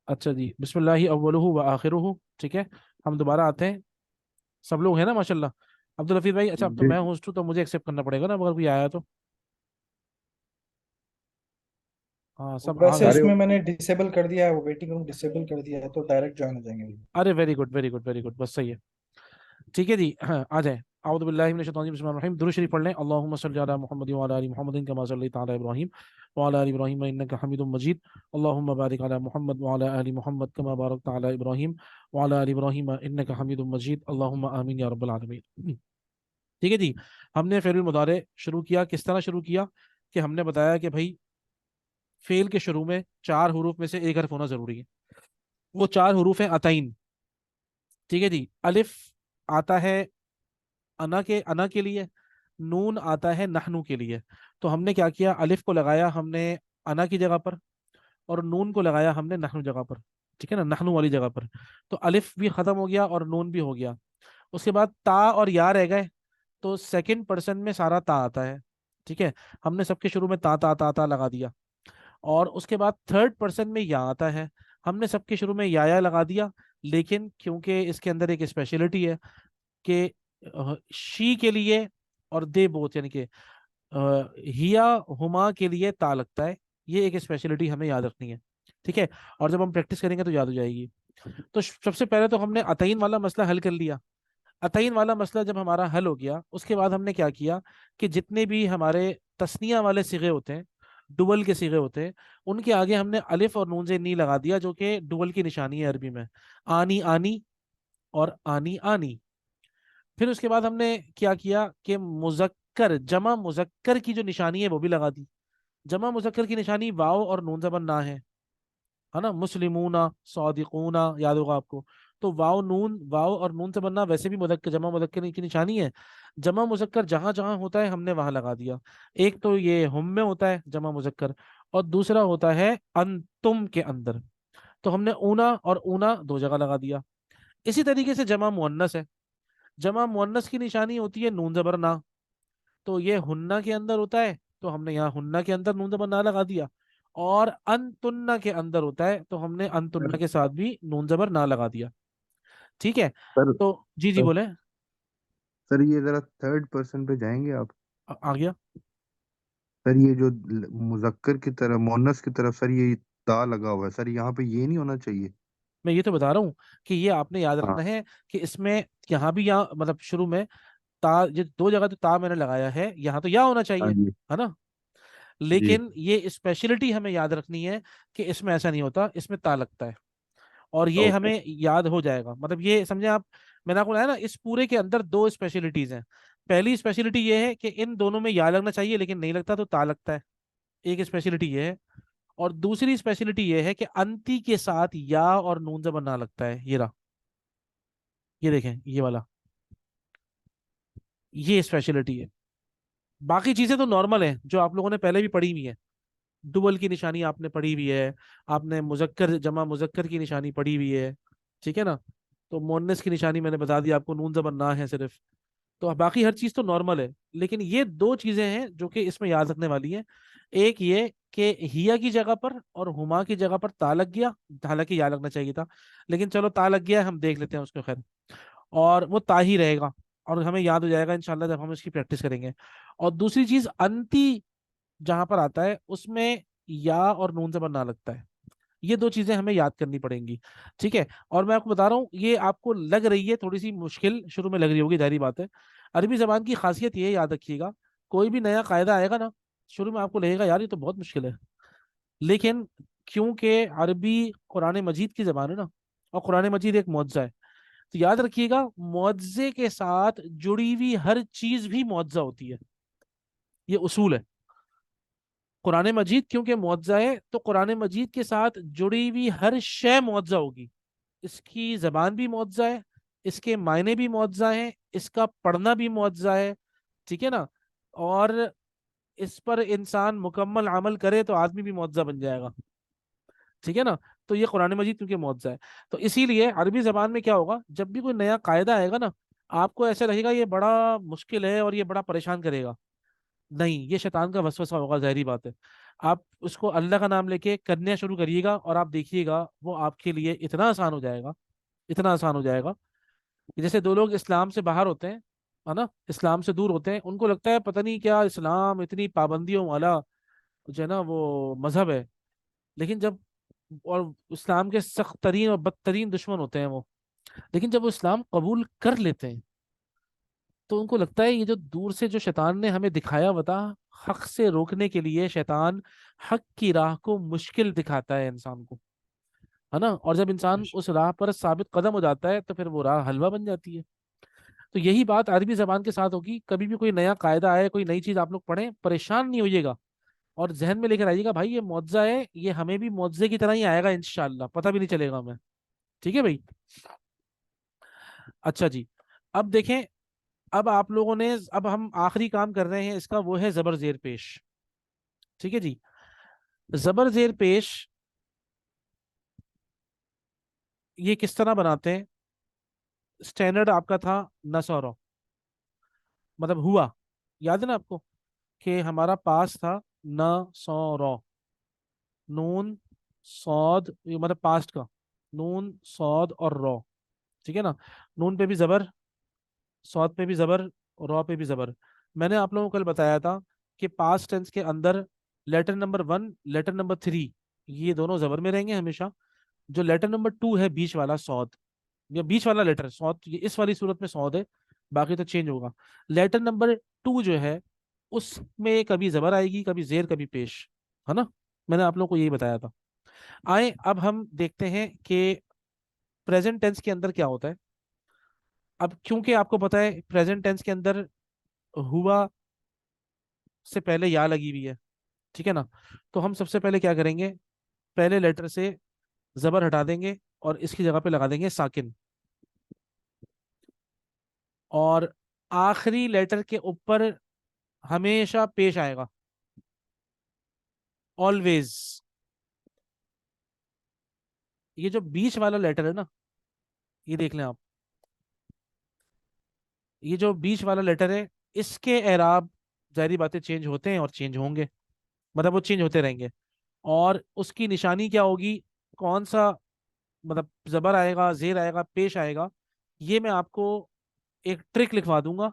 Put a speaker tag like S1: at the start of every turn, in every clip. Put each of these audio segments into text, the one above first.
S1: अच्छा जी, बिस्मिल्लाहि अव्वलुहु व आखिरुहु। ठीक है, हम दोबारा आते हैं। सब लोग हैं ना माशाल्लाह? अब्दुल हफीज भाई, अच्छा अब तो
S2: जी।
S1: मैं होस्ट हूँ तो मुझे एक्सेप्ट करना पड़ेगा ना, अगर कोई आया तो। हाँ, सब आ
S3: वैसे
S1: गए।
S2: सारे
S3: इसमें मैंने डिसेबल कर दिया है, वो वेटिंग रूम डिसेबल कर दिया है, तो डायरेक्ट ज्वाइन हो जाएंगे भी।
S1: अरे very good, very good, very good, बस सही है। ठीक है जी, हाँ आ जाए। आउज़ु बिल्लाहि मिनश शैतानिर रजीम, बिस्मिल्लाहिर रहमानिर रहीम। दुरूद शरीफ पढ़ लें। अल्लाहुम्मा सल्लि अला मुहम्मद व अला आलि मुहम्मदिन कमा सल्लैता अला इब्राहीम व अला आलि इब्राहीम इन्नका हमीदुम मजीद। अल्लाहुम्मा बारिक अला मुहम्मद व अला आलि मुहम्मद कमा बारकता अला इब्राहीम व अला आलि इब्राहीम इन्नका हमीदुम मजीद। अल्लाहुम्मा आमीन या रब्बल आलमीन। ठीक है जी, हमने फेरुल मुदारे शुरू किया। किस तरह शुरू किया? कि हमने बताया कि भाई फेल के शुरू में चार हरूफ में से एक हर्फ होना जरूरी है। वो चार हरूफ हैं अतईन। ठीक है जी, अलिफ आता है अना के लिए, नून आता है नहनु के लिए। तो हमने क्या किया, अलिफ को लगाया हमने अना की जगह पर, और नून को लगाया हमने नहनु जगह पर। ठीक है ना, नहनु वाली जगह पर। तो अलिफ भी खत्म हो गया और नून भी हो गया। उसके बाद ता और या रह गए। तो सेकंड पर्सन में सारा ता आता है। ठीक है, हमने सबके शुरू में ता ता ता ता लगा दिया। और उसके बाद थर्ड पर्सन में या आता है। हमने सबके शुरू में या लगा दिया। लेकिन क्योंकि इसके अंदर एक स्पेशलिटी है कि शी के लिए और दे बोथ, यानी कि हिया हुमा के लिए ता लगता है। ये एक स्पेशलिटी हमें याद रखनी है। ठीक है, और जब हम प्रैक्टिस करेंगे तो याद हो जाएगी। तो सबसे पहले तो हमने अतईन वाला मसला हल कर लिया। अतईन वाला मसला जब हमारा हल हो गया, उसके बाद हमने क्या किया कि जितने भी हमारे तस्निया वाले सिगे होते हैं, डुअल के सिगे होते हैं, उनके आगे हमने अलिफ और नून से नी लगा दिया, जो कि डुअल की निशानी है अरबी में। आनी आनी और आनी आनी। फिर उसके बाद हमने क्या किया कि मुजक्कर जमा मुजक्कर की जो निशानी है वो भी लगा दी। जमा मुजक्कर की निशानी वाव और नून जबन ना है ना। मुस्लिमूना, सौदिकूना, याद होगा आपको। तो वाव और नून से बनना वैसे भी मुदक्कर जमा मुदक्कर की निशानी है। जमा मुजक्कर जहां जहां होता है हमने वहां लगा दिया। एक तो ये हम में होता है जमा मुजक्कर, और दूसरा होता है अंतुम के अंदर। तो हमने ऊना और ऊना दो जगह लगा दिया। इसी तरीके से जमा मुअन्नस है। जमा मुअन्नस की निशानी होती है नून जबर ना। तो ये हुन्ना के अंदर होता है, तो हमने यहाँ हुन्ना के अंदर नून जबर ना लगा दिया। और अनतुन्ना के अंदर होता है, तो हमने
S2: सर
S1: अनतुन्ना के साथ भी नून जबर ना लगा दिया। ठीक है।
S2: सर
S1: तो जी जी
S2: सर
S1: बोले।
S2: सर, ये जरा थर्ड पर्सन पे जाएंगे आप?
S1: आ गया।
S2: सर ये जो मुजक्कर की तरफ, मोनस की तरफ सर, ये ता लगा हुआ है सर, यहाँ पे ये नहीं होना चाहिए।
S1: मैं ये तो बता रहा हूँ कि ये आपने याद रखना
S2: हाँ।
S1: है कि इसमें यहाँ भी, यहाँ मतलब शुरू में ता, ये दो जगह तो ता मैंने लगाया है, यहाँ तो या होना
S2: हाँ
S1: चाहिए,
S2: जी।
S1: है ना।
S2: जी।
S1: लेकिन ये स्पेशलिटी हमें याद रखनी है कि इसमें ऐसा नहीं होता, इसमें ता लगता है। और ये
S2: ओके।
S1: हमें याद हो जाएगा, मतलब ये समझे आप। मैंने आपको बताया ना, इस पूरे के अंदर दो स्पेशलिटीज हैं। पहली स्पेशलिटी ये है कि इन दोनों में या लगना चाहिए लेकिन नहीं लगता, तो ता लगता है। एक स्पेशलिटी ये है। और दूसरी स्पेशलिटी ये है कि अंती के साथ या और नून जबर ना लगता है। ये रहा, ये देखें ये वाला, ये स्पेशलिटी है। बाकी चीजें तो नॉर्मल है जो आप लोगों ने पहले भी पढ़ी हुई है। डुबल की निशानी आपने पढ़ी हुई है। आपने मुजक्कर जमा मुजक्कर की निशानी पढ़ी हुई है। ठीक है ना। तो मोन्नस की निशानी मैंने बता दी आपको, नून जबर ना है सिर्फ। तो बाकी हर चीज तो नॉर्मल है, लेकिन ये दो चीजें हैं जो कि इसमें याद रखने वाली हैं। एक ये कि हिया की जगह पर और हुमा की जगह पर ता लग गया, हालांकि या लगना चाहिए था, लेकिन चलो ता लग गया है, हम देख लेते हैं उसको, खैर। और वो ता ही रहेगा, और हमें याद हो जाएगा इंशाल्लाह जब हम इसकी प्रैक्टिस करेंगे। और दूसरी चीज, अंती जहां पर आता है उसमें या और नून जबर ना लगता है। ये दो चीजें हमें याद करनी पड़ेंगी। ठीक है। और मैं आपको बता रहा हूँ, ये आपको लग रही है थोड़ी सी मुश्किल, शुरू में लग रही होगी, जारी बात है। अरबी जबान की खासियत ये याद रखिएगा, कोई भी नया कायदा आएगा ना, शुरू में आपको लगेगा यार ये तो बहुत मुश्किल है। लेकिन क्योंकि अरबी कुरान मजीद की जबान है ना, और कुरान मजीद एक मुअज्जा है, तो याद रखिएगा मुअज्जे के साथ जुड़ी हुई हर चीज भी मुअज्जा होती है। ये उसूल है। कुरान मजीद क्योंकि मुअज्जा है, तो कुरान मजीद के साथ जुड़ी हुई हर शय मुअज्जा होगी। इसकी जबान भी मुअज्जा है, इसके मायने भी मुअज्जा हैं, इसका पढ़ना भी मुअज्जा है। ठीक है ना। और इस पर इंसान मुकम्मल अमल करे तो आदमी भी मुअज्जा बन जाएगा। ठीक है ना। तो ये कुरान मजीद क्योंकि मुअज्जा है, तो इसीलिए अरबी जबान में क्या होगा, जब भी कोई नया कायदा आएगा ना, आपको ऐसा लगेगा ये बड़ा मुश्किल है और ये बड़ा परेशान करेगा। नहीं, ये शैतान का वसवसा होगा, जाहिर बात है। आप उसको अल्लाह का नाम लेके करना शुरू करिएगा और आप देखिएगा वो आपके लिए इतना आसान हो जाएगा, इतना आसान हो जाएगा कि जैसे दो लोग इस्लाम से बाहर होते हैं, है ना, इस्लाम से दूर होते हैं, उनको लगता है पता नहीं क्या इस्लाम इतनी पाबंदियों वाला जो है ना वो मजहब है। लेकिन जब, और इस्लाम के सख्त तरीन और बदतरीन दुश्मन होते हैं वो, लेकिन जब वो इस्लाम कबूल कर लेते हैं तो उनको लगता है ये जो दूर से जो शैतान ने हमें दिखाया बता, हक से रोकने के लिए शैतान हक की राह को मुश्किल दिखाता है इंसान को, है ना। और जब इंसान उस राह पर साबित कदम हो जाता है तो फिर वो राह हलवा बन जाती है। तो यही बात अरबी जबान के साथ होगी। कभी भी कोई नया कायदा आए, कोई नई चीज आप लोग पढ़ें, परेशान नहीं होइएगा और जहन में लेकर आइएगा भाई ये मुआवजा है, ये हमें भी मुआवजे की तरह ही आएगा इंशाल्लाह, पता भी नहीं चलेगा हमें। ठीक है भाई। अच्छा जी, अब देखें, अब आप लोगों ने, अब हम आखिरी काम कर रहे हैं इसका, वो है जबर जेर पेश। ठीक है जी। जबर जेर पेश ये किस तरह बनाते हैं? स्टैंडर्ड आपका था नसौरो, मतलब हुआ, याद है ना आपको कि हमारा पास था न सौ रौ, नून सौद, ये मतलब पास्ट का, नून सौद और रौ। ठीक है ना, नून पे भी जबर, सौद पे भी जबर, रौ पे भी जबर। मैंने आप लोगों को कल बताया था कि पास्ट टेंस के अंदर लेटर नंबर 1, लेटर नंबर 3, ये दोनों जबर में रहेंगे हमेशा। जो लेटर नंबर 2 है बीच वाला सौद, या बीच वाला लेटर सौद, ये इस वाली सूरत में सौद है, बाकी तो चेंज होगा। लेटर नंबर 2 जो है उसमें कभी जबर आएगी, कभी जेर, कभी पेश, है ना। मैंने आप लोगों को यही बताया था। आए अब हम देखते हैं कि प्रेजेंट टेंस के अंदर क्या होता है। अब क्योंकि आपको पता है प्रेजेंट टेंस के अंदर हुआ से पहले या लगी हुई है, ठीक है ना, तो हम सबसे पहले क्या करेंगे, पहले लेटर से जबर हटा देंगे और इसकी जगह पे लगा देंगे साकिन, और आखिरी लेटर के ऊपर हमेशा पेश आएगा, ऑलवेज। ये जो बीच वाला लेटर है ना, ये देख लें आप, ये जो बीच वाला लेटर है, इसके एराब जारी बातें चेंज होते हैं और चेंज होंगे, मतलब वो चेंज होते रहेंगे। और उसकी निशानी क्या होगी, कौन सा, मतलब जबर आएगा, जेर आएगा, पेश आएगा, ये मैं आपको एक ट्रिक लिखवा दूंगा।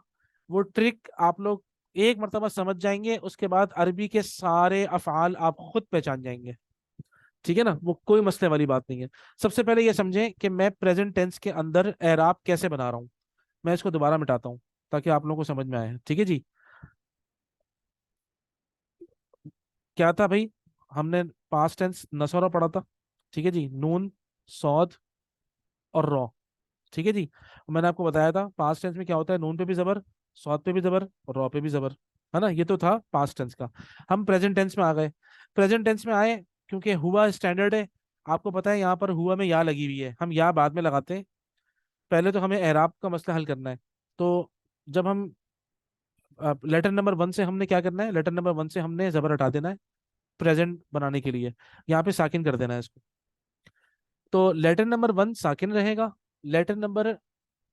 S1: वो ट्रिक आप लोग एक मरतबा समझ जाएंगे, उसके बाद अरबी के सारे अफ़आल आप खुद पहचान जाएंगे। ठीक है ना, वो कोई मसले वाली बात नहीं है। सबसे पहले ये समझें कि मैं प्रेजेंट टेंस के अंदर एराब कैसे बना रहा हूँ। मैं इसको दोबारा मिटाता हूँ ताकि आप लोगों को समझ में आए। ठीक है जी। क्या था भाई, हमने पास्ट टेंस नसौरा पढ़ा था, ठीक है जी, नून सौद और रॉ। ठीक है जी। मैंने आपको बताया था पास्ट टेंस में क्या होता है, नून पे भी जबर, सौद पे भी जबर और रॉ पे भी जबर, है ना। ये तो था पास्ट टेंस का। हम प्रेजेंट टेंस में आ गए। प्रेजेंट टेंस में आए क्योंकि हुआ स्टैंडर्ड है, आपको पता है यहाँ पर हुआ में या लगी हुई है, हम या बाद में लगाते हैं। पहले तो हमें एराब का मसला हल करना है। तो जब हम लेटर नंबर 1 से हमने क्या करना है, लेटर नंबर 1 से हमने जबर हटा देना है प्रेजेंट बनाने के लिए, यहाँ पे साकिन कर देना है इसको। तो लेटर नंबर 1 साकिन रहेगा, लेटर नंबर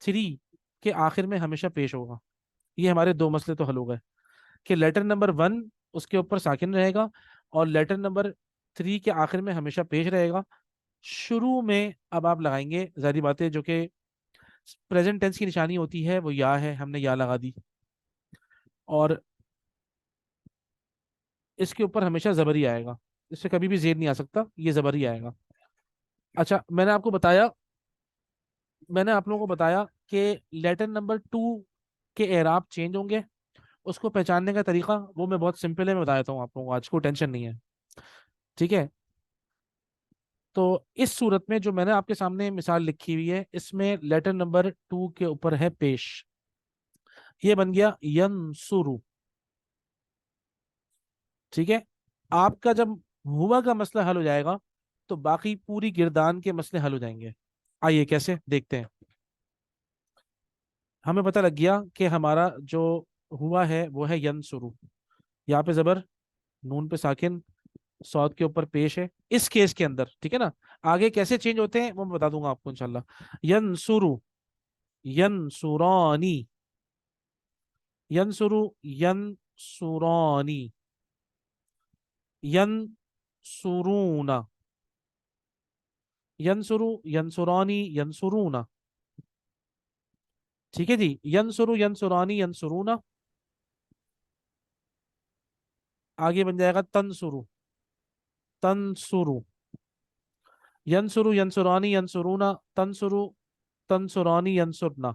S1: 3 के आखिर में हमेशा पेश होगा। ये हमारे दो मसले तो हल हो गए कि लेटर नंबर 1 उसके ऊपर साकिन रहेगा और लेटर नंबर 3 के आखिर में हमेशा पेश रहेगा। शुरू में अब आप लगाएंगे जारी बातें, जो कि प्रेजेंट टेंस की निशानी होती है वो या है, हमने या लगा दी, और इसके ऊपर हमेशा जबर ही आएगा, इससे कभी भी जेर नहीं आ सकता, ये जबर ही आएगा। अच्छा, मैंने आप लोगों को बताया कि लेटर नंबर 2 के एराब चेंज होंगे। उसको पहचानने का तरीका वो मैं बहुत सिंपल है, मैं बता देता हूँ आप लोगों को, आज को टेंशन नहीं है। ठीक है। तो इस सूरत में जो मैंने आपके सामने मिसाल लिखी हुई है, इसमें लेटर नंबर 2 के ऊपर है पेश, ये बन गया यनसुरु। ठीक है। आपका जब हुआ का मसला हल हो जाएगा तो बाकी पूरी गिरदान के मसले हल हो जाएंगे। आइए कैसे देखते हैं। हमें पता लग गया कि हमारा जो हुआ है वो है यनसुरु, यहाँ पे जबर, नून पे साकिन, सौद के ऊपर पेश है इस केस के अंदर। ठीक है ना, आगे कैसे चेंज होते हैं वो मैं बता दूंगा आपको इंशाल्लाह। यनसुरु, यनसुरानी, यनसुरु, यनसुरानी। यंसुरूना, यंसुरु, यंसुरानी, यंसुरूना। ठीक है जी, यंसुरु, यंसुरानी, यंसुरूना। आगे बन जाएगा तंसुरु, तंसुरु। यंसुरु, यंसुरानी, यंसुरूना, तंसुरु, तंसुरानी, यंसुरना,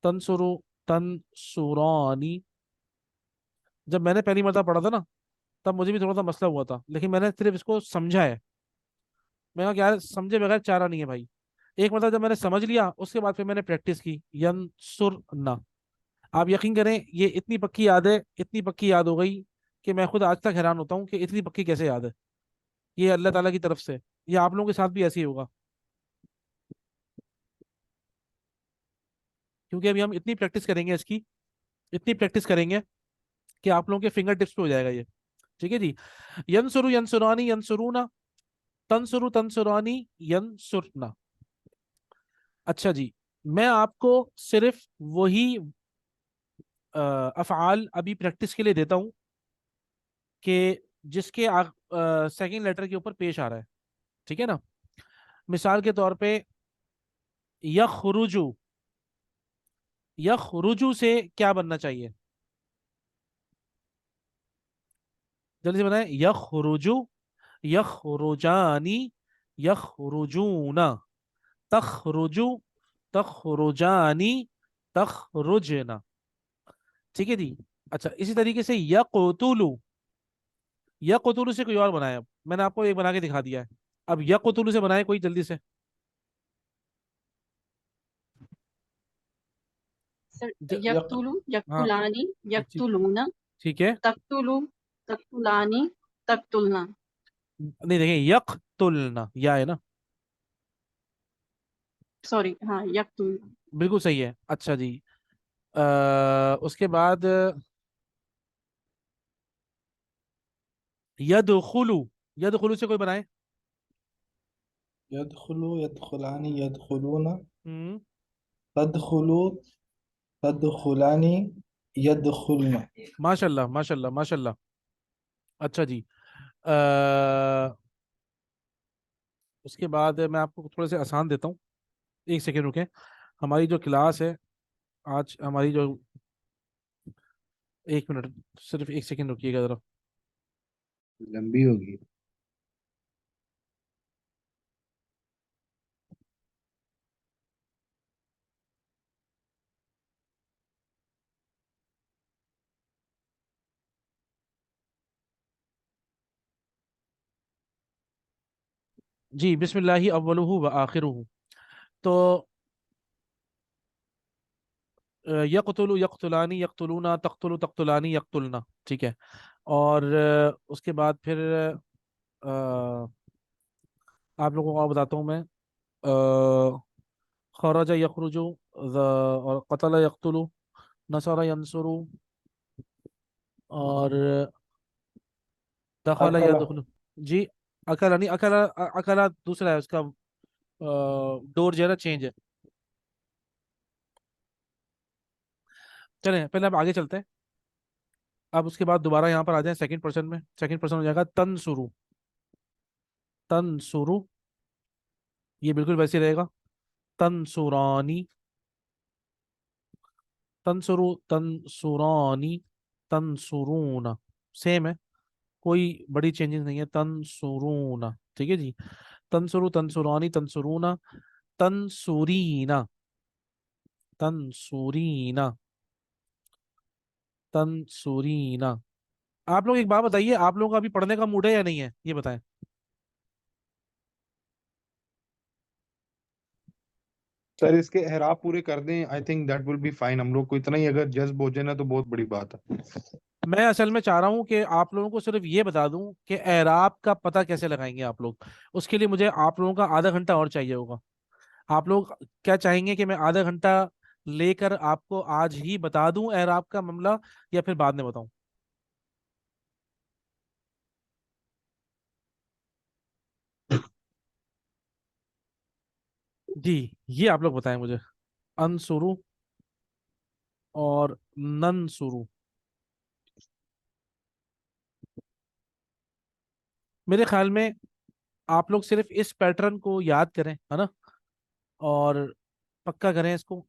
S1: तंसुरु, तंसुरानी। जब मैंने पहली मरतबा पढ़ा था ना, तब मुझे भी थोड़ा सा मसला हुआ था, लेकिन मैंने सिर्फ इसको समझा है। मैं कहा यार, समझे बगैर चारा नहीं है भाई। एक मतलब जब मैंने समझ लिया, उसके बाद फिर मैंने प्रैक्टिस की, यंसुरना। आप यकीन करें, ये इतनी पक्की याद है, इतनी पक्की याद हो गई कि मैं खुद आज तक हैरान होता हूँ कि इतनी पक्की कैसे याद है। ये अल्लाह ताला की तरफ से। ये आप लोगों के साथ भी ऐसे ही होगा, क्योंकि अभी हम इतनी प्रैक्टिस करेंगे इसकी, इतनी प्रैक्टिस करेंगे कि आप लोगों के फिंगर टिप्स पे हो जाएगा ये। ठीक है जी। यंसुरु, यंसुरानी, यंसुरूना, तंसुरु, तंसुरानी, यंसुरना। अच्छा जी, मैं आपको सिर्फ वही अफ़आल अभी प्रैक्टिस के लिए देता हूँ कि जिसके सेकंड लेटर के ऊपर पेश आ रहा है। ठीक है ना। मिसाल के तौर पे, यखरुजु, यखरुजु से क्या बनना चाहिए? जल्दी से बताएं। यखरुजु, यखरुजानी, यखरुजूना, तखरुजु, तखरुजानी, तखरुजना। ठीक है जी। अच्छा, इसी तरीके से यक़तुलु, यक़तुलु से कोई और बनाया। अब मैंने आपको एक बना के दिखा दिया है। अब यक़तुलु से बनाए कोई जल्दी से।
S4: सर,
S3: यक
S4: यक्तुलु,
S1: हाँ,
S4: यक्तुलानी,
S1: ठीक,
S4: यक्तुलूना,
S1: ठीक है।
S4: तक्तुलु, तक्तुलानी, तक्तुलना।
S1: नहीं, देखें, यक़तुलना, या है ना।
S4: सॉरी, हाँ, यक्तुलना।
S1: बिल्कुल सही है। अच्छा जी। उसके बाद यदखुलु, यदखुलु से कोई बनाए।
S3: यदखुलु, यदखुलानी, यदखुलूना,
S1: हम्म।
S3: तदखुलु, तदखुलानी, यदखुलना।
S1: माशाल्लाह, माशाल्लाह, माशाल्लाह। अच्छा जी। अ, उसके बाद मैं आपको थोड़े से आसान देता हूँ। एक सेकेंड रुके। हमारी जो क्लास है आज, हमारी जो, एक मिनट, सिर्फ एक सेकेंड रुकिएगा जरा।
S2: लंबी होगी।
S1: जी, बिस्मिल्लाहि अव्वलुहु व आखिरुहु। तो यक़तुलु, यक़तुलानी, यक़तुलूना, तक़तुलु, तक़तुलानी, यक़तुलना। ठीक है। और उसके बाद फिर अ, आप लोगों को और बताता हूँ मैं। खरज यखरुजु, और क़तल यक़तुलु, नसर यंसुरु, और दखल
S3: अकला।
S1: यदखुलु। जी। अकला नहीं, अकला, अकला दूसरा है उसका। डोर जो है ना, चेंज है। चलें, पहले आप आगे चलते हैं। अब उसके बाद दोबारा यहाँ पर आ जाए सेकंड पर्सन में। सेकंड पर्सन हो जाएगा तंसुरु, तंसुरु। ये बिल्कुल वैसे रहेगा। तंसुरानी, तंसुरु, तंसुरानी, तंसुरूना। सेम है, कोई बड़ी चेंजेस नहीं है। तंसुरूना। ठीक है जी। तंसुरु, तंसुरानी, तंसुरूना, तंसुरीना, तंसुरीना, तंसुरीना। आप लोग एक बात बताइए, आप लोगों का अभी पढ़ने का मूड है या नहीं है, ये बताएं।
S2: सर इसके एहराब पूरे कर दें, I think that will be fine. हम लोग को इतना ही अगर जज्ब हो जाए ना तो बहुत बड़ी बात है।
S1: मैं असल में चाह रहा हूँ कि आप लोगों को सिर्फ ये बता दूं कि एराब का पता कैसे लगाएंगे आप लोग। उसके लिए मुझे आप लोगों का आधा घंटा और चाहिए होगा। आप लोग क्या चाहेंगे कि मैं आधा घंटा लेकर आपको आज ही बता दूं एराब का मामला, या फिर बाद में बताऊं? जी, ये आप लोग बताएं मुझे। अनसुरु और ननसुरु। मेरे ख्याल में आप लोग सिर्फ इस पैटर्न को याद करें, है ना, और पक्का करें इसको।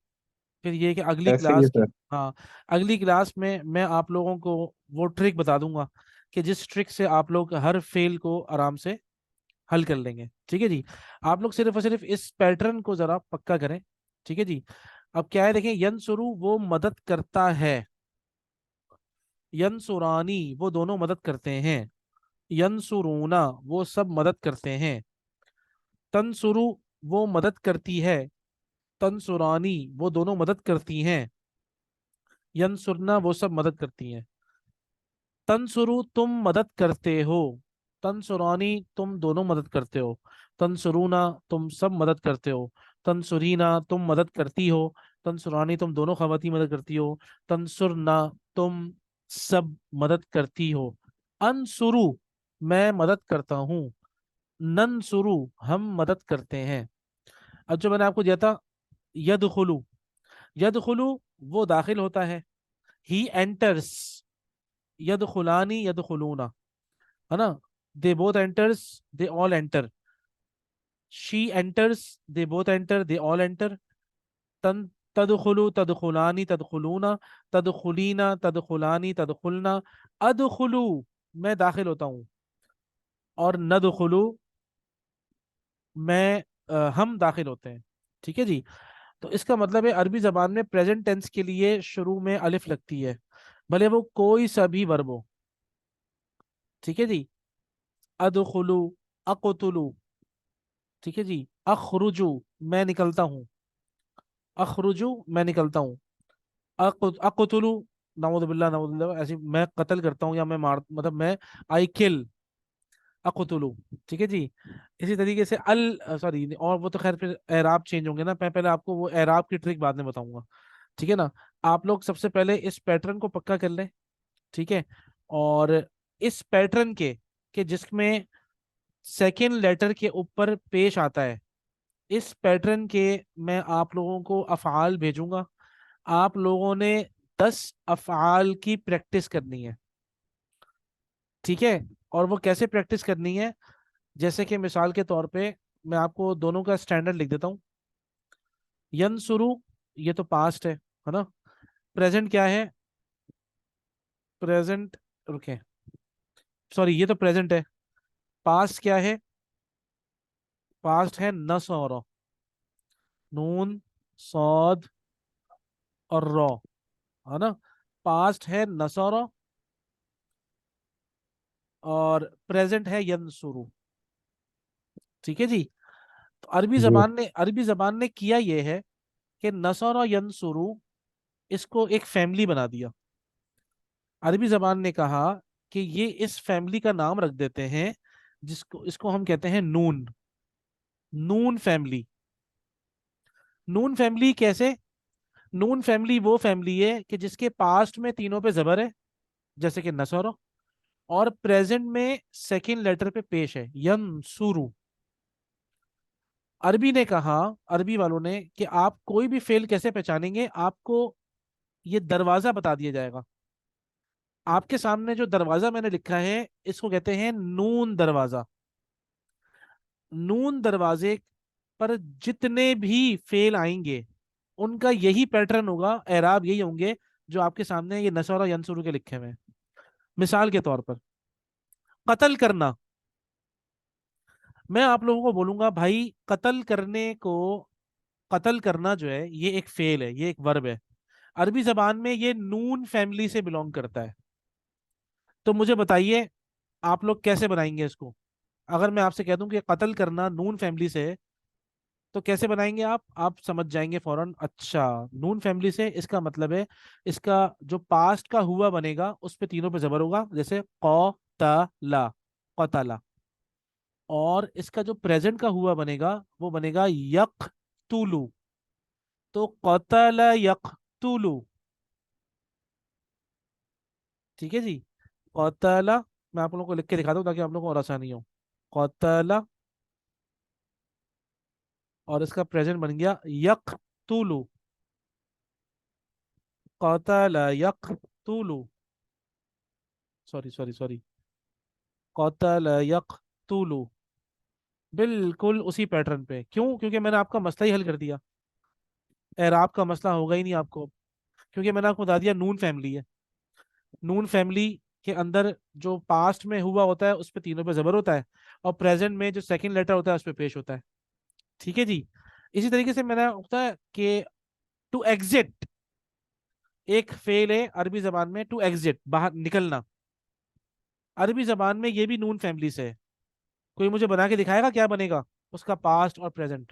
S1: फिर ये कि अगली
S2: ऐसे ही है
S1: क्लास की,
S2: सर।
S1: हाँ, अगली क्लास में मैं आप लोगों को वो ट्रिक बता दूंगा कि जिस ट्रिक से आप लोग हर फेल को आराम से हल कर लेंगे। ठीक है जी। आप लोग सिर्फ और सिर्फ इस पैटर्न को जरा पक्का करें। ठीक है जी। अब क्या है, देखें, यंसुरु वो मदद करता है, यंसुरानी वो दोनों मदद करते हैं, यंसुरूना वो सब मदद करते हैं, तंसुरु वो मदद करती है, तंसुरानी वो दोनों मदद करती हैं, यंसुरना वो सब मदद करती हैं। तंसुरु तुम मदद करते हो, तंसुरानी तुम दोनों मदद करते हो, तंसुरूना तुम सब मदद करते हो, तंसुरीना तुम मदद करती हो, तंसुरानी तुम दोनों खवाती मदद करती हो, तंसुरना तुम सब मदद करती हो, अनसुरु मैं मदद करता हूँ, ननसुरु हम मदद करते हैं। अब जो मैंने आपको दिया था, यदखुलु, यदखुलु वो दाखिल होता है, ही एंटर्स, यदखुलानी यदखुलूना, है ना, they both enters, they all enter, she enters, they both enter, they all enter, तन तदखुलु तदखुलानी तदखुलूना, तदखुलीना तदखुलानी तदखुलना, अदखुलु मैं दाखिल होता हूँ, और नदखुलु मैं हम दाखिल होते हैं। ठीक है जी। तो इसका मतलब है अरबी जबान में प्रेजेंट टेंस के लिए शुरू में अलिफ लगती है, भले वो कोई सा भी वर्ब हो। ठीक है जी। अदखुलु, अक़तुलु, ठीक है जी। अखरुजु मैं निकलता हूँ, अखरुजु मैं निकलता हूँ, अक़तुलु नाउज़ुबिल्लाह नाउज़ुबिल्लाह, ऐसी मैं कत्ल करता हूँ या मैं मार, मतलब मैं आई किल, अक़तुलु। ठीक है जी। इसी तरीके से अल सॉरी, और वो तो खैर फिर एराब चेंज होंगे ना, मैं पहले आपको वो एराब की ट्रिक बाद में बताऊंगा। ठीक है ना। आप लोग सबसे पहले इस पैटर्न को पक्का कर लें। ठीक है। और इस पैटर्न के जिसमें सेकेंड लेटर के ऊपर पेश आता है, इस पैटर्न के मैं आप लोगों को अफ़आल भेजूंगा। आप लोगों ने 10 अफ़आल की प्रैक्टिस करनी है। ठीक है। और वो कैसे प्रैक्टिस करनी है, जैसे कि मिसाल के तौर पे मैं आपको दोनों का स्टैंडर्ड लिख देता हूँ। यंसुरु ये तो पास्ट है ना। प्रेजेंट क्या है, प्रेजेंट, रुके, सॉरी ये तो प्रेजेंट है। पास्ट क्या है, पास्ट है नसौर, नून, सौद और रॉ, है ना। पास्ट है नसौर, और प्रेजेंट है यंसुरु। ठीक है जी। तो
S2: जी।
S1: अरबी जबान ने किया ये है कि नसौर और यंसुरु इसको एक फैमिली बना दिया। अरबी जबान ने कहा कि ये इस फैमिली का नाम रख देते हैं, जिसको इसको हम कहते हैं नून, नून फैमिली। नून फैमिली कैसे, नून फैमिली वो फैमिली है कि जिसके पास्ट में तीनों पे जबर है, जैसे कि नसौरो, और प्रेजेंट में सेकंड लेटर पे पेश है, यंसुरु। अरबी ने कहा, अरबी वालों ने, कि आप कोई भी फेल कैसे पहचानेंगे, आपको ये दरवाजा बता दिया जाएगा। आपके सामने जो दरवाजा मैंने लिखा है इसको कहते हैं नून दरवाजा। नून दरवाजे पर जितने भी फेल आएंगे उनका यही पैटर्न होगा, एराब यही होंगे जो आपके सामने ये नसौर और यंसुरु के लिखे हुए हैं। मिसाल के तौर पर कत्ल करना, मैं आप लोगों को बोलूंगा भाई कत्ल करने को, कत्ल करना जो है ये एक फेल है, ये एक वर्ब है। अरबी जबान में ये नून फैमिली से बिलोंग करता है। तो मुझे बताइए आप लोग कैसे बनाएंगे इसको। अगर मैं आपसे कह दूं कि कत्ल करना नून फैमिली से है, तो कैसे बनाएंगे आप समझ जाएंगे फौरन, अच्छा नून फैमिली से, इसका मतलब है इसका जो पास्ट का हुआ बनेगा उस पे तीनों पे जबर होगा, जैसे क़तला, क़तला। और इसका जो प्रेजेंट का हुआ बनेगा वो बनेगा यक़तुलु, तो क़तल यक़तुलु। ठीक है जी। क़तला, मैं आप लोगों को लिख के दिखाता हूँ ताकि आप लोगों को और आसानी हो। क़तला, और इसका प्रेजेंट बन गया यक़तुलु, क़तल यक़तुलु, सॉरी सॉरी सॉरी, क़तल तकतुलु, बिल्कुल उसी पैटर्न पे। क्यों? क्योंकि मैंने आपका मसला ही हल कर दिया, एराब का मसला होगा ही नहीं आपको, क्योंकि मैंने आपको बता दिया नून फैमिली है। नून फैमिली के अंदर जो पास्ट में हुआ होता है उस पे तीनों पे जबर होता है, और प्रेजेंट में जो सेकंड लेटर होता है उस पे पेश होता है। ठीक है जी। इसी तरीके से मैंने होता है कि टू एग्जिट एक फेल है अरबी जबान में, टू एग्जिट बाहर निकलना, अरबी जबान में ये भी नून फैमिली से है। कोई मुझे बना के दिखाएगा क्या बनेगा उसका पास्ट और प्रेजेंट?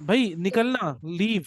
S1: भाई निकलना, लीव।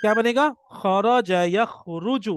S1: क्या बनेगा? खरज यखरुजु,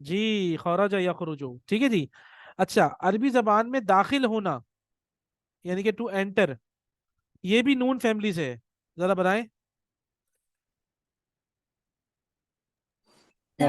S1: जी, खरज यखरुजु, ठीक है जी। अच्छा, अरबी जबान में दाखिल होना यानी कि टू एंटर, ये भी नून फैमिली से है। जरा बताएं।
S3: दखल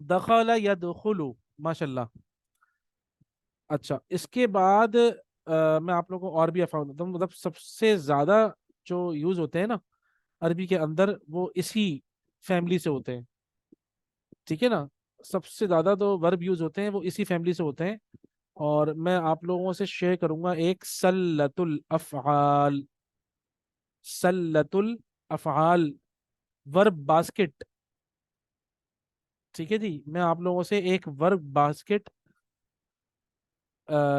S1: दखल यदखुलु, माशाल्लाह। अच्छा, इसके बाद मैं आप लोगों को और भी अफवाह बताता हूँ। मतलब सबसे ज्यादा जो यूज होते हैं ना अरबी के अंदर, वो इसी फैमिली से होते हैं। ठीक है ना? सबसे ज्यादा तो वर्ब यूज होते हैं वो इसी फैमिली से होते हैं। और मैं आप लोगों से शेयर करूंगा एक सल्लतुल अफ़आल। सल्लतुल अफ़आल, वर्ब बास्केट। ठीक है जी, मैं आप लोगों से एक वर्ब बास्केट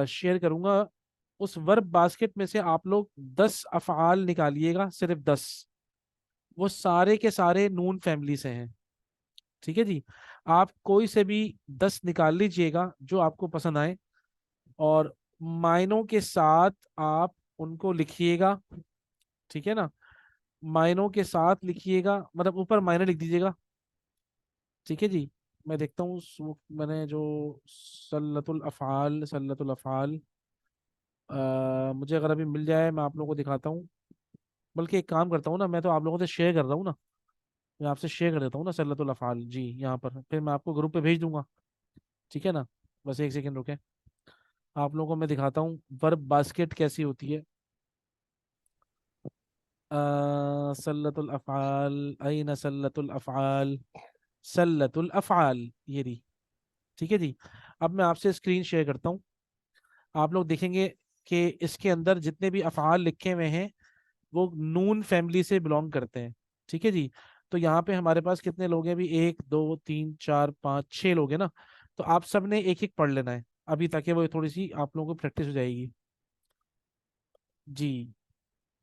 S1: शेयर करूंगा। उस वर्ब बास्केट में से आप लोग 10 अफ़आल निकालिएगा, सिर्फ 10। वो सारे के सारे नून फैमिली से हैं। ठीक है जी। आप कोई से भी 10 निकाल लीजिएगा जो आपको पसंद आए, और मायनों के साथ आप उनको लिखिएगा। ठीक है ना? मायनों के साथ लिखिएगा, मतलब ऊपर मायने लिख दीजिएगा। ठीक है जी। मैं देखता हूँ मैंने जो सल्लतुल अफ़आल, सल्लतुल अफ़आल मुझे अगर अभी मिल जाए मैं आप लोगों को दिखाता हूँ। बल्कि एक काम करता हूँ ना, मैं तो आप लोगों से शेयर कर रहा हूँ ना, मैं आपसे शेयर कर देता हूँ ना सल्लतुल अफ़आल जी यहाँ पर, फिर मैं आपको ग्रुप पे भेज दूंगा। ठीक है ना? बस एक सेकंड रुके, आप लोगों को मैं दिखाता हूँ वर्ब बास्केट कैसी होती है। सल्लतुल अफ़आल, अयना सल्लतुल अफ़आल, सल्लतुल अफ़आल, ये रही। ठीक है जी। अब मैं आपसे स्क्रीन शेयर करता हूँ। आप लोग देखेंगे कि इसके अंदर जितने भी अफ़आल लिखे हुए हैं वो नून फैमिली से बिलोंग करते हैं। ठीक है जी। तो यहाँ पे हमारे पास कितने लोग हैं अभी? 1 2 3 4 5 6 लोग हैं ना। तो आप सब ने एक एक पढ़ लेना है अभी, ताकि वो थोड़ी सी आप लोगों को प्रैक्टिस हो जाएगी। जी,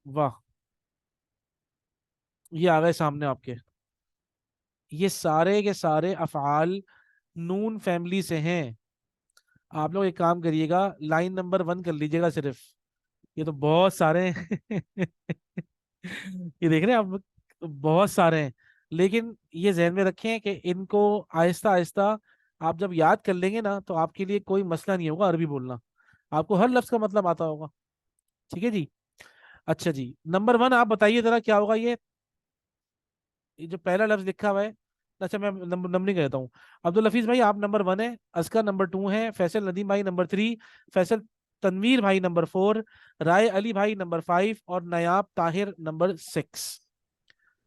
S1: वाह, ये आ गए सामने आपके। ये सारे के सारे अफ़आल नून फैमिली से हैं। आप लोग एक काम करिएगा, लाइन नंबर 1 कर लीजिएगा सिर्फ। ये तो बहुत सारे हैं ये देख रहे हैं आप, तो बहुत सारे हैं। लेकिन ये ध्यान में रखें कि इनको आहिस्ता आहिस्ता आप जब याद कर लेंगे ना तो आपके लिए कोई मसला नहीं होगा अरबी बोलना, आपको हर लफ्ज का मतलब आता होगा। ठीक है जी। अच्छा जी, नंबर 1 आप बताइए जरा क्या होगा ये जो पहला लफ्ज लिखा हुआ है। अच्छा, मैं नंबरिंग कहता हूँ। अब्दुल हफीज भाई आप नंबर 1 है, असकर नंबर 2 है, फैसल नदीम भाई नंबर 3, फैसल तनवीर भाई नंबर 4, राय अली भाई नंबर 5, और नयाब ताहिर नंबर 6।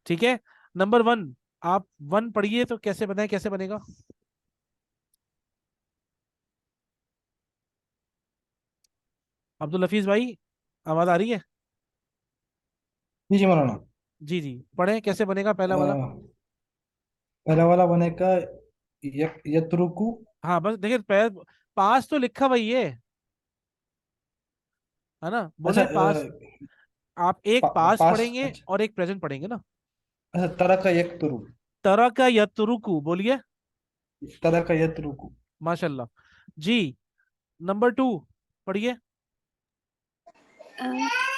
S1: ठीक है। नंबर 1, आप 1 पढ़िए तो कैसे बनाए, कैसे बनेगा? अब्दुल हफीज भाई, आवाज आ रही है?
S3: जी जी मौलाना।
S1: जी जी, पढ़े कैसे बनेगा पहला वाला।
S3: अ, पहला वाला बनेगा यत्रुकु।
S1: हाँ बस देखिए, पास तो लिखा भाई ये, है ना?
S3: अच्छा
S1: बोले पास। आप एक पास
S3: पास।
S1: पढ़ेंगे
S3: अच्छा।
S1: और एक प्रेजेंट पढ़ेंगे ना।
S3: अच्छा, तरह का यकतुरु।
S1: तरह का यतरुकु बोलिए।
S3: तरह का यत्रुकु।
S1: माशाल्लाह जी। नंबर 2 पढ़िए।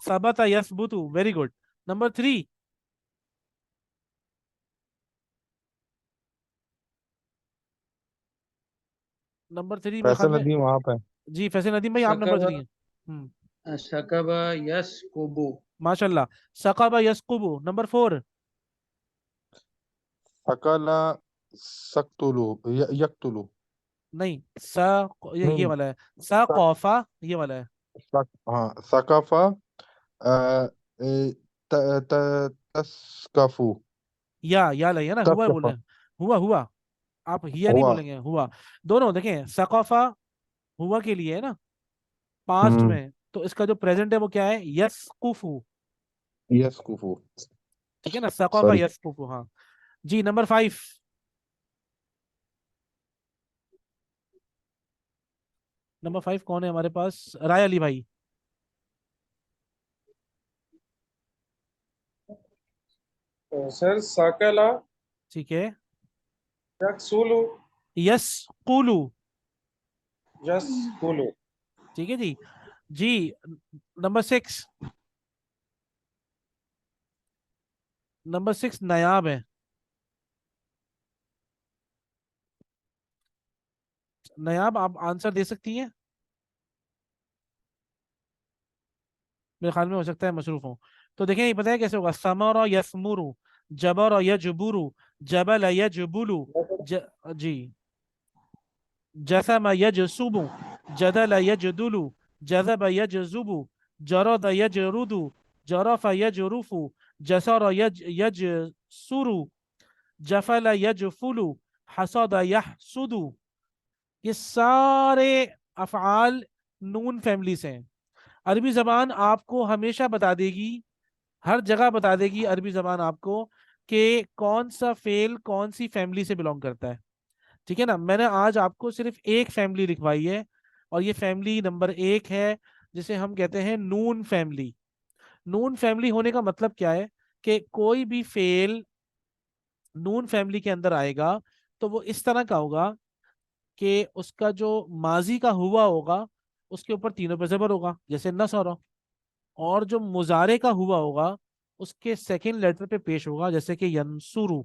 S1: सबता यसबुतु, वेरी गुड। नंबर 3। नंबर 3 मेरे ख्याल
S2: फैसल
S1: में।
S2: नदीम आप है।
S1: जी फैसल नदीम भाई आप नंबर 3
S5: शकबा
S1: हैं।
S5: शकबा यस्कुबु।
S1: माशाल्लाह। सकाबा यसकुबु, नंबर 4।
S2: सकला सक्तुलु यक्तुलु।
S1: नहीं, ये
S2: नहीं,
S1: वाला है। सा
S2: सक,
S1: कौफा, ये वाला है।
S2: हाँ सकाफा। अ, ए, त, त, तस्कफू।
S1: या लगे ना, हुआ बोल
S2: तस्कफा।
S1: रहे हैं, हुआ आप हिया नहीं
S2: हुआ।
S1: बोलेंगे, हुआ। दोनों देखें, सकफा हुआ के लिए है ना, पास्ट
S2: हम्म।
S1: में, तो इसका जो प्रेजेंट है वो क्या है, यस्कुफु।
S2: यस्कुफू।
S1: ठीक है ना, सकफा
S2: सॉरी।
S1: यस्कुफु। हाँ जी, नंबर 5। नंबर 5 कौन है हमारे पास, राय अली भाई।
S3: सर साकला
S1: ठीक है,
S3: यकसुलु
S1: यस्कुलु।
S3: यस्कुलु।
S1: ठीक है जी। जी, नंबर 6। नंबर 6 नायाब है। नायाब, आप आंसर दे सकती हैं? मेरे ख्याल में हो सकता है मसरूफ हो। तो देखें, ये पता है कैसे होगा, समर यसमुरु, जबर यजबुरु, जबल यजबुलु, जी, जसम यजसुबु, जदल यजदुलु, जज़ब यजजुबु, जरद यजरुदु, जरफ यजरुफु, जसर यजसुरु, जफल यजफुलु, हसद यहसुदु। ये सारे अफ़आल नून फैमिली से हैं। अरबी जबान आपको हमेशा बता देगी, हर जगह बता देगी अरबी जबान आपको कि कौन सा फेल कौन सी फैमिली से बिलोंग करता है। ठीक है ना, मैंने आज आपको सिर्फ एक फैमिली लिखवाई है, और ये फैमिली नंबर 1 है, जिसे हम कहते हैं नून फैमिली। नून फैमिली होने का मतलब क्या है, कि कोई भी फेल नून फैमिली के अंदर आएगा तो वो इस तरह का होगा कि उसका जो माजी का हुआ होगा उसके ऊपर तीनों पे जबर होगा, जैसे नसरा। और जो मुजारे का हुआ होगा उसके सेकंड लेटर पे पेश होगा, जैसे कि यंसुरु।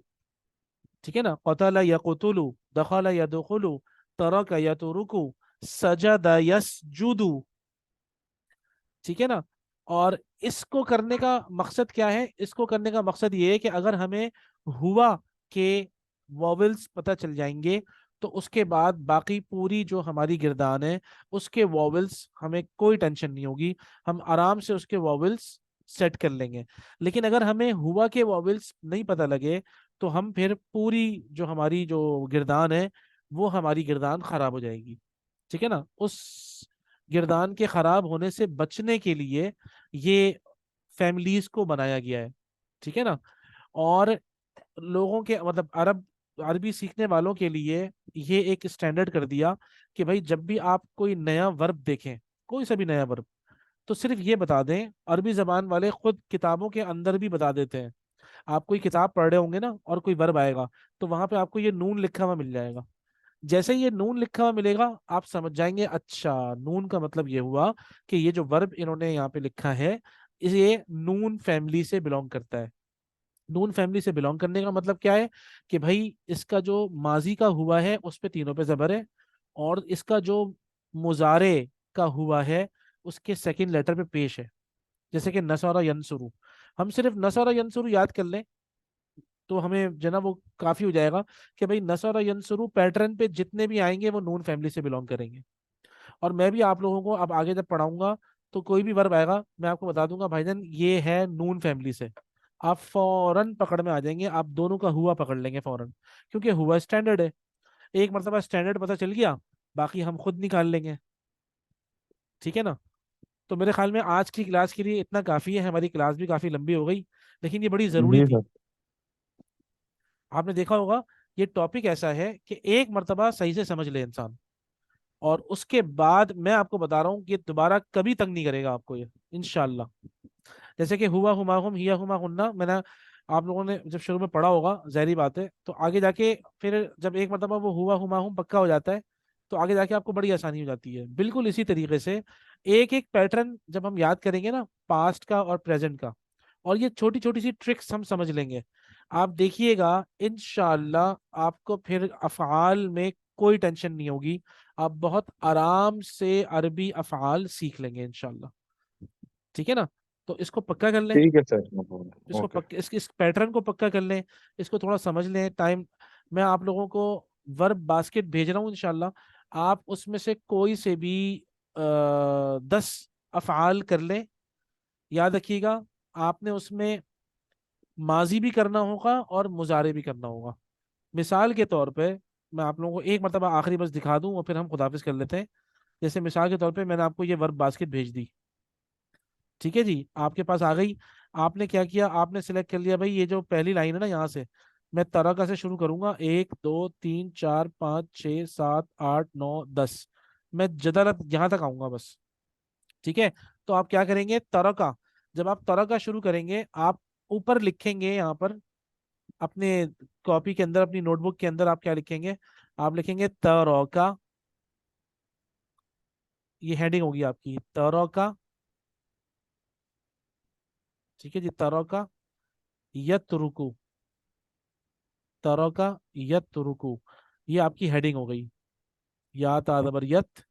S1: ठीक है ना, कतला यकुतुलु, दखला यदखुलु, तरक यतरुकु, सजद यसजुदु। ठीक है ना। और इसको करने का मकसद क्या है, इसको करने का मकसद ये है कि अगर हमें हुआ के वॉवेल्स पता चल जाएंगे तो उसके बाद बाकी पूरी जो हमारी गिरदान है उसके वॉवेल्स हमें कोई टेंशन नहीं होगी, हम आराम से उसके वॉवेल्स सेट कर लेंगे। लेकिन अगर हमें हुआ के वॉवेल्स नहीं पता लगे तो हम फिर पूरी जो हमारी जो गिरदान है वो हमारी गिरदान खराब हो जाएगी। ठीक है ना, उस गिरदान के खराब होने से बचने के लिए ये फैमिलीज को बनाया गया है। ठीक है ना। और लोगों के मतलब अरबी सीखने वालों के लिए ये एक स्टैंडर्ड कर दिया कि भाई जब भी आप कोई नया वर्ब देखें, कोई सा भी नया वर्ब, तो सिर्फ ये बता दें। अरबी जबान वाले खुद किताबों के अंदर भी बता देते हैं। आप कोई किताब पढ़ रहे होंगे ना और कोई वर्ब आएगा तो वहां पे आपको ये नून लिखा हुआ मिल जाएगा। जैसे ही ये नून लिखा हुआ मिलेगा आप समझ जाएंगे, अच्छा नून का मतलब ये हुआ कि ये जो वर्ब इन्होंने यहाँ पे लिखा है ये नून फैमिली से बिलोंग करता है। नून फैमिली से बिलोंग करने का मतलब क्या है कि भाई इसका जो माजी का हुआ है उस पे तीनों पे जबर है, और इसका जो मुजारे का हुआ है उसके सेकंड लेटर पे पेश है, जैसे कि नसरा यंसुरु। हम सिर्फ नसरा यंसुरु याद कर लें तो हमें जो है ना वो काफी हो जाएगा कि भाई नसर और यंसुरु पैटर्न पे जितने भी आएंगे वो नून फैमिली से बिलोंग करेंगे। और मैं भी आप लोगों को अब आगे जब पढ़ाऊंगा तो कोई भी वर्ब आएगा मैं आपको बता दूंगा भाईजान ये है नून फैमिली से, आप फौरन पकड़ में आ जाएंगे, आप दोनों का हुआ पकड़ लेंगे फौरन, क्योंकि हुआ स्टैंडर्ड है। एक मरतबा स्टैंडर्ड पता चल गया, बाकी हम खुद निकाल लेंगे। ठीक है ना। तो मेरे ख्याल में आज की क्लास के लिए इतना काफी है, हमारी क्लास भी काफी लंबी हो गई लेकिन ये बड़ी जरूरी
S2: जी
S1: थी।
S2: सर।
S1: आपने देखा होगा ये टॉपिक ऐसा है कि एक मर्तबा सही से समझ ले इंसान, और उसके बाद मैं आपको बता रहा हूँ कि दोबारा कभी तंग नहीं करेगा आपको ये, इंशाल्लाह। जैसे कि हुआ हुमाहुम हिया हुमा हुन्ना, मैंने आप लोगों ने जब शुरू में पढ़ा होगा जहरी बात है, तो आगे जाके फिर जब एक मरतबा वो हुआ हुमाहुम पक्का हो जाता है तो आगे जाके आपको बड़ी आसानी हो जाती है। बिल्कुल इसी तरीके से एक एक पैटर्न जब हम याद करेंगे ना, पास्ट का और प्रेजेंट का, और ये छोटी छोटी सी ट्रिक्स हम समझ लेंगे, आप देखिएगा इंशाल्लाह आपको फिर अफ़आल में कोई टेंशन नहीं होगी, आप बहुत आराम से अरबी अफ़आल सीख लेंगे इंशाल्लाह। ठीक है ना। तो इसको पक्का कर लें,
S2: ठीक है सर।
S1: इसको
S2: ओके।
S1: पक्का इस पैटर्न को पक्का कर लें, इसको थोड़ा समझ लें। टाइम मैं आप लोगों को वर्ब बास्केट भेज रहा हूँ इंशाल्लाह, आप उसमें से कोई से भी 10 अफ़आल कर लें। याद रखिएगा आपने उसमें माजी भी करना होगा और मुजारे भी करना होगा। मिसाल के तौर पे मैं आप लोगों को एक मरतबा आखिरी बस दिखा दूं और फिर हम खुदाफिज कर लेते हैं। जैसे मिसाल के तौर पे मैंने आपको ये वर्ब बास्केट भेज दी, ठीक है जी, आपके पास आ गई। आपने क्या किया, आपने सिलेक्ट कर लिया भाई ये जो पहली लाइन है ना, यहाँ से मैं तरका से शुरू करूंगा, 1 2 3 4 5 6 7 8 9 10, मैं जदरत यहाँ तक आऊंगा बस। ठीक है, तो आप क्या करेंगे, तरका, जब आप तरका शुरू करेंगे आप ऊपर लिखेंगे यहाँ पर अपने कॉपी के अंदर, अपनी नोटबुक के अंदर आप क्या लिखेंगे, आप लिखेंगे तरका, ये हेडिंग होगी आपकी तरका। ठीक है जी, तरका यत्रुकु, तरका यत्रुकु, ये आपकी हेडिंग हो गई। या तादबर यत,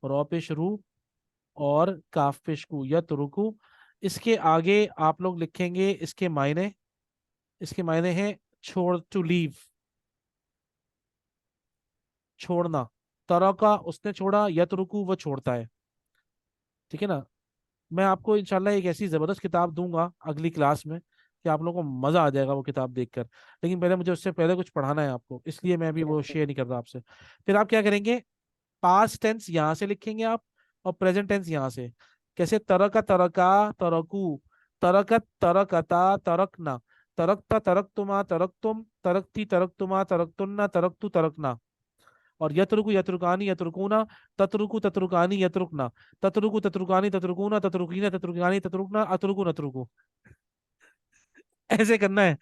S1: रौ पेश रू और काफ पेश कु, यत्रुकु। इसके आगे आप लोग लिखेंगे इसके मायने, इसके मायने हैं छोड़, टू लीव, छोड़ना। तरका उसने छोड़ा, यत्रुकु वो छोड़ता है। ठीक है ना। मैं आपको इंशाल्लाह एक ऐसी जबरदस्त किताब दूंगा अगली क्लास में कि आप लोगों को मजा आ जाएगा वो किताब देखकर, लेकिन पहले मुझे उससे पहले कुछ पढ़ाना है आपको, इसलिए मैं अभी वो शेयर नहीं कर रहा आपसे। फिर आप क्या करेंगे, पास्ट टेंस यहाँ से लिखेंगे आप और प्रेजेंट टेंस यहाँ से। कैसे, तरका तरका तरकू, तरकत तरकता तरकना, तरकता तरकतुमा तरकतुम, तरकती तरकतुमा तरकतुन्ना, तरकतु तरकना। और यत्रुकु यत्रुकानी यत्रुकुना, तत्रुकु तत्रुकानी यत्रुकना, तत्रुकु तत्रुकानी तत्रुकुना, तत्रुकीना तत्रुकानी तत्रुकना, अतरुकु नतरुकु। ऐसे करना है।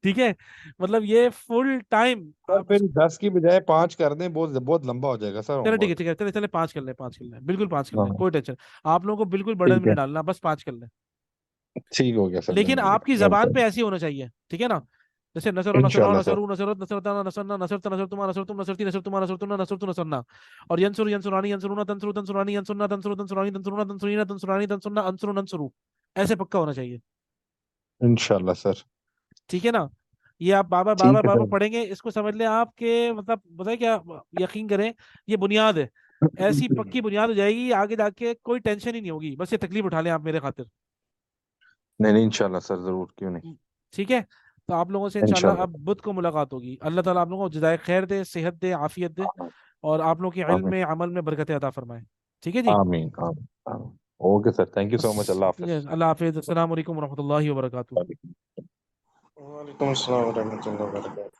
S1: ठीक है, मतलब ये फुल टाइम
S6: सर
S1: आप।
S6: फिर 10 की बजाय 5 कर दें, बहुत बहुत लंबा हो जाएगा सर
S1: चलो ठीक है,
S6: होमवर्क।
S1: ठीक है, चले चले 5 कर ले, 5 कर ले, बिल्कुल 5 कर ले,
S6: हाँ
S1: कोई टेंशन। आप लोगों को बिल्कुल बर्डन
S6: ठीक
S1: में नहीं
S6: है,
S1: डालना, बस 5 कर ले।
S6: ठीक हो गया सर,
S1: लेकिन
S6: जल्दी
S1: आपकी
S6: नोट
S1: जबान
S6: कर।
S1: पे ऐसी होना चाहिए, ठीक है ना। जैसे नसरो नसरो
S6: इंशाल्लाह सर।
S1: नसरू नसरत नसरतना नसरना, नसरत नसरतुमा नसरतुम, नसरती नसरतुमा नसरतुना, नसरतु नसरना। और यंसुर यंसुरानी यंसुरुना, तंसुरु तंसुरानी यंसुरना, तंसुरु तंसुरानी तंसुरुना, तंसुरीना तंसुरानी तंसुरना, अंसुरु नंसुरु। ऐसे पक्का होना चाहिए।
S6: इंशाल्लाह सर।
S1: ठीक है ना। ये आप बाबा बाबा
S6: ठीक है
S1: बाबा
S6: सर।
S1: पढ़ेंगे, इसको समझ ले आपके, मतलब बताए क्या, यकीन करें, ये बुनियाद है। ऐसी पक्की बुनियाद हो जाएगी, आगे जाके कोई टेंशन ही नहीं होगी, बस ये तकलीफ उठा लें आप मेरे खातिर।
S6: नहीं नहीं, इंशाल्लाह सर, जरूर, क्यों नहीं।
S1: ठीक है, तो आप लोगों से इंशाल्लाह अब
S6: इंशाल्लाह।
S1: बुध को मुलाकात होगी। अल्लाह ताला आप लोगों को जज़ाए खैर दे, सेहत दे, आफियत दे, और आप लोगों के इल्म
S6: आमीन
S1: में अमल में बरकत अता फरमाए। ठीक है जी।
S6: आमीन आमीन आमीन। Okay sir, thank you so much, अल्लाह हाफिज।
S1: अल्लाह हाफिज़, अस्सलाम वालेकुम रहमतुल्लाहि व बरकातुहू।
S6: वालेकुम अस्सलाम व रहमतुल्लाहि व बरकातुहू।